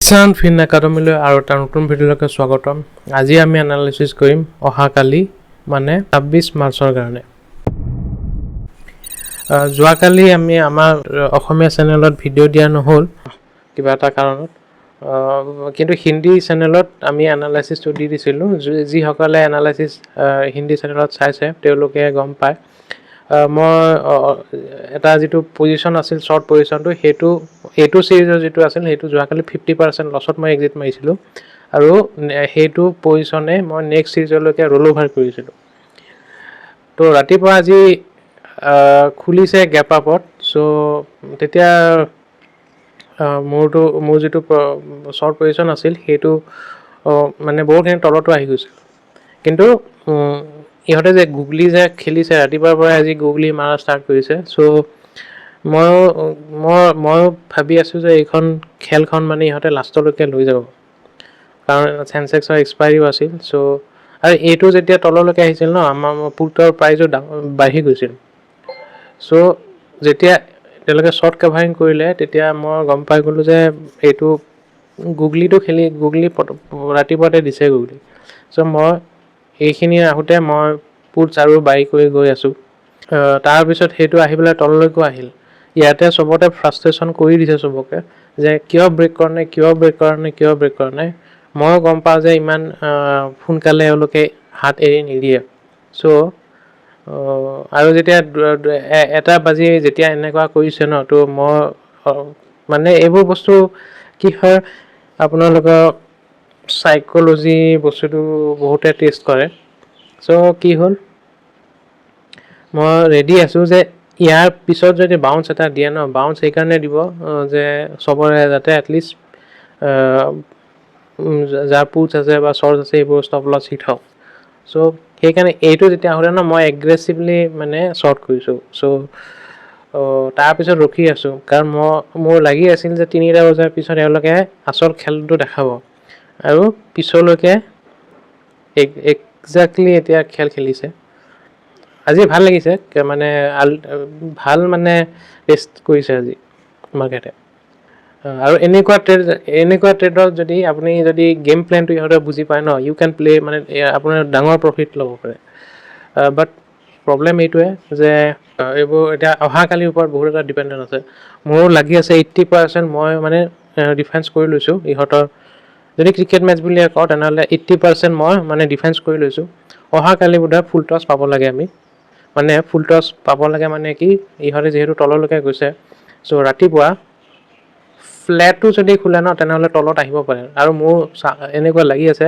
কিষাণ ফিন একাডেমিলৈ আৰু এটা নতুন ভিডিঅ'লৈকে স্বাগতম। আজি আমি এনালাইচিছ কৰিম অহাকালি মানে 26 মাৰ্চৰ কাৰণে। যোৱাকালি আমি আমাৰ অসমীয়া চেনেলত ভিডিঅ' দিয়া নহ'ল কিবা এটা কাৰণত, কিন্তু হিন্দী চেনেলত আমি এনালাইচিছটো দি দিছিলোঁ। যিসকলে এনালাইচিছ হিন্দী চেনেলত চাইছে তেওঁলোকে গম পায়। মই এটা যিটো পজিশ্যন আছিল শ্বৰ্ট পজিশ্যনটো এইটো চিৰিজৰ যিটো আছিল সেইটো যোৱাকালি 50% লছত মই এক্সিট মাৰিছিলোঁ আৰু সেইটো পজিশ্যনে মই নেক্সট চিৰিজলৈকে ৰ'ল অভাৰ কৰিছিলোঁ। তো ৰাতিপুৱা আজি খুলিছে গেপ আপত, চ' তেতিয়া মোৰ যিটো শ্বৰ্ট পজিশ্যন আছিল সেইটো মানে বহুতখিনি তলতো আহি গৈছিল। কিন্তু ইহঁতে যে গুগলি যে খেলিছে ৰাতিপুৱাৰ পৰাই আজি গুগলি মাৰা ষ্টাৰ্ট কৰিছে। চ' ময়ো ভাবি আছোঁ যে এইখন খেলখন মানে ইহঁতে লাষ্টলৈকে লৈ যাব, কাৰণ চেনচেক্সৰ এক্সপায়াৰীও আছিল। চ' আৰু এইটো যেতিয়া তললৈকে আহিছিল ন, আমাৰ পুটৰ প্ৰাইজো বাঢ়ি গৈছিল। চ' যেতিয়া তেওঁলোকে শ্বৰ্ট কাভাৰিং কৰিলে তেতিয়া মই গম পাই গ'লোঁ যে এইটো গুগলি ৰাতিপুৱাতে দিছে গুগলি। চ' মই এইখিনি আহোঁতে মই পুটছ আৰু বাই কৰি গৈ আছোঁ। তাৰপিছত সেইটো আহি পেলাই তললৈকো আহিল। ইয়াতে চবতে ফ্ৰাষ্ট্ৰেশ্যন কৰি দিছে চবকে যে কিয় ব্ৰেক কৰা নাই। ময়ো গম পাওঁ যে ইমান সোনকালে এওঁলোকে হাত এৰি নিদিয়ে। চ' আৰু যেতিয়া 1 বাজি যেতিয়া এনেকুৱা কৰিছে ন, তো মই মানে এইবোৰ বস্তু কি হয়, আপোনালোকৰ চাইক'লজি বস্তুটো বহুতে টেষ্ট কৰে। চ' কি হ'ল, মই ৰেডি আছোঁ যে ইয়াৰ পিছত যদি বাউন্স এটা দিয়ে ন, বাউন্স সেইকাৰণে দিব যে চবৰে যাতে এটলিষ্ট যাৰ পুটছ আছে বা শ্বৰ্টছ আছে এইবোৰ ষ্টপ লছ হিট হওক। চ' সেইকাৰণে এইটো যেতিয়া আহোঁতে ন, মই এগ্ৰেছিভলি মানে শ্বৰ্ট কৰিছোঁ। চ' তাৰপিছত ৰখি আছোঁ, কাৰণ মোৰ লাগি আছিল যে 3টা বজাৰ পিছত এওঁলোকে আচল খেলটো দেখাব আৰু পিছলৈকে একজেক্টলি এতিয়া খেল খেলিছে। আজি ভাল লাগিছে, মানে ভাল মানে টেষ্ট কৰিছে আজি মাৰ্কেটে। আৰু এনেকুৱা ট্ৰেডত যদি আপুনি গেম প্লেনটো ইহঁতে বুজি পায় ন, ইউ কেন প্লে মানে আপোনাৰ ডাঙৰ প্ৰফিট ল'ব পাৰে। বাট প্ৰব্লেম এইটোৱে যে এইবোৰ এতিয়া অহাকালিৰ ওপৰত বহুত এটা ডিপেণ্ডেণ্ট আছে। মোৰো লাগি আছে 80% মই মানে ডিফেন্স কৰি লৈছোঁ ইহঁতৰ। যদি ক্ৰিকেট মেটচ বুলিয়ে কওঁ তেনেহ'লে 80% মই মানে ডিফেন্স কৰি লৈছোঁ। অহাকালি বোধহয় ফুল টছ পাব লাগে আমি, মানে ফুল টছ পাব লাগে মানে কি, ইহঁতে যিহেতু তললৈকে গৈছে। চ' ৰাতিপুৱা ফ্লেটো যদি খোলে ন, তেনেহ'লে তলত আহিব পাৰে। আৰু মোৰ এনেকুৱা লাগি আছে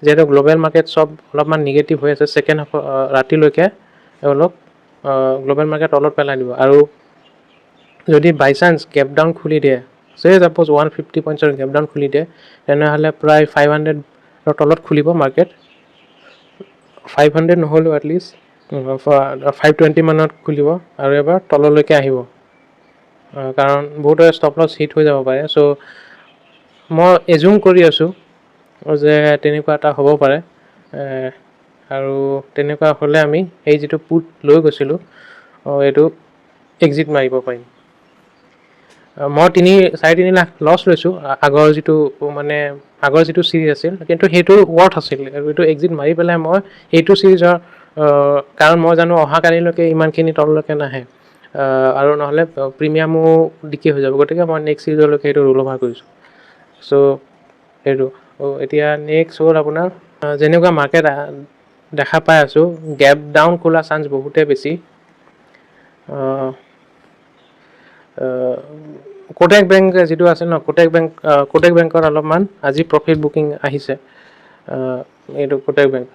যিহেতু গ্ল'বেল মাৰ্কেট চব অলপমান নিগেটিভ হৈ আছে, ছেকেণ্ড ৰাতিলৈকে এওঁলোক গ্ল'বেল মাৰ্কেট তলত পেলাই দিব। আৰু যদি বাই চান্স গেপ ডাউন খুলি দিয়ে, ছাপ'জ 150 পইণ্টছৰ গেপ ডাউন খুলি দিয়ে, তেনেহ'লে প্ৰায় 500ৰ তলত খুলিব মাৰ্কেট। 500 নহ'লেও এটলিষ্ট 520 মানত খুলিব আৰু এবাৰ তললৈকে আহিব, কাৰণ বহুতৰে ষ্টপ লছ হিট হৈ যাব পাৰে। চ' মই এজুম কৰি আছোঁ যে তেনেকুৱা এটা হ'ব পাৰে, আৰু তেনেকুৱা হ'লে আমি এই যিটো পুট লৈ গৈছিলোঁ এইটো এক্সিট মাৰিব পাৰিম। মই 3.5 লাখ লছ লৈছোঁ আগৰ যিটো চিৰিজ আছিল, কিন্তু সেইটো ৱৰ্থ আছিল। এইটো এক্সিট মাৰি পেলাই মই এইটো চিৰিজৰ, কাৰণ মই জানো অহাকালিলৈকে ইমানখিনি তললৈকে নাহে, আৰু নহ'লে প্ৰিমিয়ামো ডিকে হৈ যাব। গতিকে মই নেক্সট চিৰিজলৈকে সেইটো ৰোল অভাৰ কৰিছোঁ। চ' সেইটো এতিয়া নেক্সট হ'ল আপোনাৰ যেনেকুৱা মাৰ্কেট দেখা পাই আছোঁ, গেপ ডাউন খোলা চান্স বহুতেই বেছি। কোটেক বেংক যিটো আছে ন, কোটেক বেংকত অলপমান আজি প্ৰফিট বুকিং আহিছে। এইটো কোটেক বেংক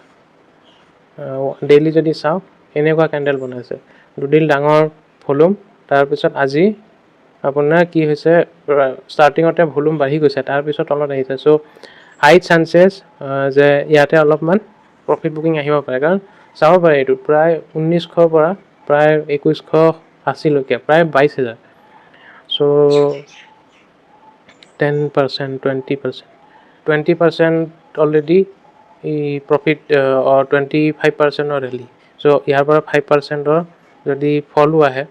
ডেইলি যদি চাওঁ এনেকুৱা কেণ্ডেল বনাইছে, দুদিন ডাঙৰ ভলিউম, তাৰপিছত আজি আপোনাৰ কি হৈছে, ষ্টাৰ্টিঙতে ভলিউম বাঢ়ি গৈছে, তাৰপিছত তলত আহিছে। চ' হাই চান্সেছ যে ইয়াতে অলপমান প্ৰফিট বুকিং আহিব পাৰে, কাৰণ চাব পাৰে এইটো প্ৰায় 1900 পৰা প্ৰায় 2180লৈকে প্ৰায় 22,000। চ' 10%, 20% অলৰেডি এই প্ৰফিট 25%ৰ ৰেলী। চ' ইয়াৰ পৰা 5%ৰ যদি ফলো আহে,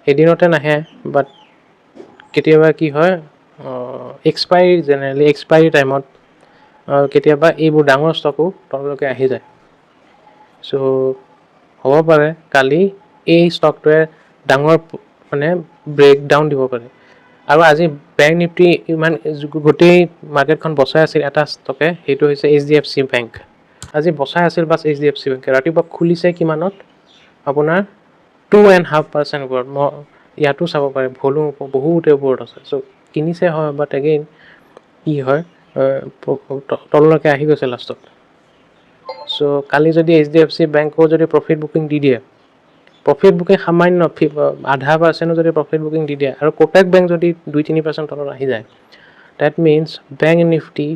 এদিনতে নাহে, বাট কেতিয়াবা কি হয় জেনেৰেলি এক্সপায়াৰী টাইমত কেতিয়াবা এইবোৰ ডাঙৰ ষ্টকো তললৈকে আহি যায়। চ' হ'ব পাৰে কালি এই ষ্টকটোৱে ডাঙৰ মানে ব্ৰেকডাউন দিব পাৰে। আৰু আজি বেংক নিফটি ইমান গোটেই মাৰ্কেটখন বচাই আছিল এটা ষ্টকে, সেইটো হৈছে HDFC বেংক। আজি বচাই আছিল বাছ HDFC বেংকে। ৰাতিপুৱা খুলিছে কিমানত? আপোনাৰ 2.5% ওপৰত। মই ইয়াতো চাব পাৰে ভলিউম বহুতে ওপৰত আছে। চ' কিনিছে হয়, বাট এগেইন কি হয় তললৈকে আহি গৈছে লাষ্টত। চ' কালি যদি HDFC বেংকো যদি প্ৰফিট বুকিং দি দিয়ে, প্ৰফিট বুকিং সামান্য 0.5% যদি প্ৰফিট বুকিং দি দিয়ে, আৰু কোটাক বেংক যদি 2-3% তলত আহি যায়, ডেট মিনছ বেংক নিফটি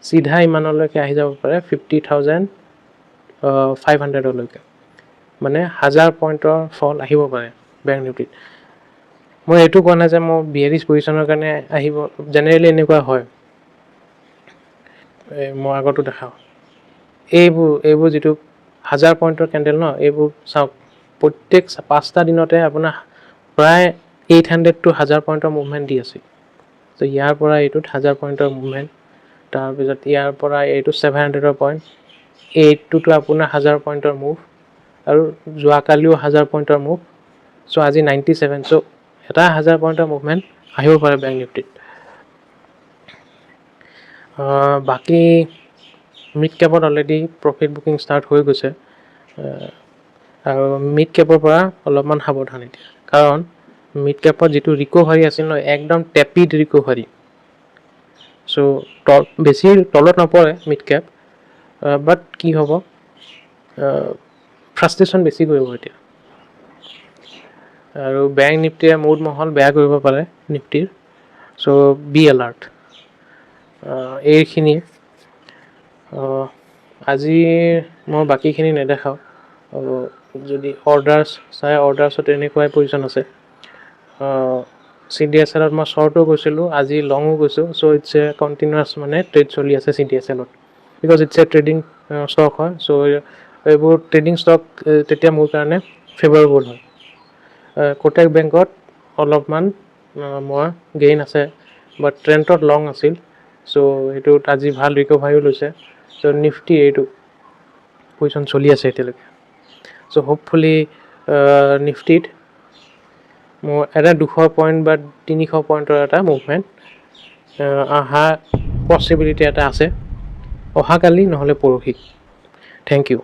চিধা ইমানলৈকে আহি যাব পাৰে 50,500লৈকে। মানে 1000 পইণ্টৰ ফল আহিব পাৰে বেংক নিফটিত। মই এইটো কোৱা নাই যে মই বিয়াৰিছ পজিশ্যনৰ কাৰণে আহিব, জেনেৰেলি এনেকুৱা হয়। মই আগতো দেখাওঁ এইবোৰ যিটো 1000 পইণ্টৰ কেণ্ডেল ন, এইবোৰ চাওক প্ৰত্যেক 5টা দিনতে আপোনাৰ প্ৰায় 800 to 1000 পইণ্টৰ মুভমেণ্ট দি আছিল। ত' ইয়াৰ পৰা এইটোত 1000 পইণ্টৰ মুভমেণ্ট, তাৰপিছত ইয়াৰ পৰা এইটো 700 পইণ্ট, এইটোতো আপোনাৰ 1000 পইণ্টৰ মুভ, আৰু যোৱাকালিও 1000 পইণ্টৰ মুভ। চ' আজি 97। চ' এটা 1000 পইণ্টৰ মুভমেণ্ট আহিব পাৰে বেংক নিফটিত। বাকী মিড কেপত অলৰেডি প্ৰফিট বুকিং ষ্টাৰ্ট হৈ গৈছে, আৰু মিড কেপৰ পৰা অলপমান সাৱধান এতিয়া, কাৰণ মিড কেপত যিটো ৰিকভাৰী আছিল ন, একদম টেপিড ৰিকভাৰী। চ' বেছি তলত নপৰে মিড কেপ, বাট কি হ'ব, ফ্ৰাষ্ট্ৰেশ্যন বেছি কৰিব এতিয়া। আৰু বেংক নিফটিয়ে মুড মহল বেয়া কৰিব পাৰে নিফটিৰ। চ' বি এলাৰ্ট। এইখিনিয়ে। আজি মই বাকীখিনি নেদেখাওঁ। যদি অৰ্ডাৰ্ছ চাই, অৰ্ডাৰ্ছত এনেকুৱাই পজিশ্যন আছে। CDSLত মই শ্বৰ্টো গৈছিলোঁ, আজি লঙো গৈছোঁ। চ' ইটছ এ কণ্টিনিউৱাছ মানে ট্ৰেড চলি আছে CDSLত, because it's a trading stock হয়। চ' এইবোৰ ট্ৰেডিং ষ্টক তেতিয়া মোৰ কাৰণে ফেভাৰেবল হয়। কোটাক বেংকত অলপমান মই গেইন আছে, বাট ট্ৰেণ্ডত লং আছিল। চ' সেইটোত আজি ভাল ৰিকভাৰীও লৈছে। চ' নিফটি এইটো পজিশ্যন চলি আছে এতিয়ালৈকে। চ' হোপফুলি নিফটিত মোৰ এটা 200 পইণ্ট বা 300 পইণ্টৰ এটা মুভমেণ্ট অহা পচিবিলিটি এটা আছে, অহাকালি নহ'লে পৰহি। Thank U.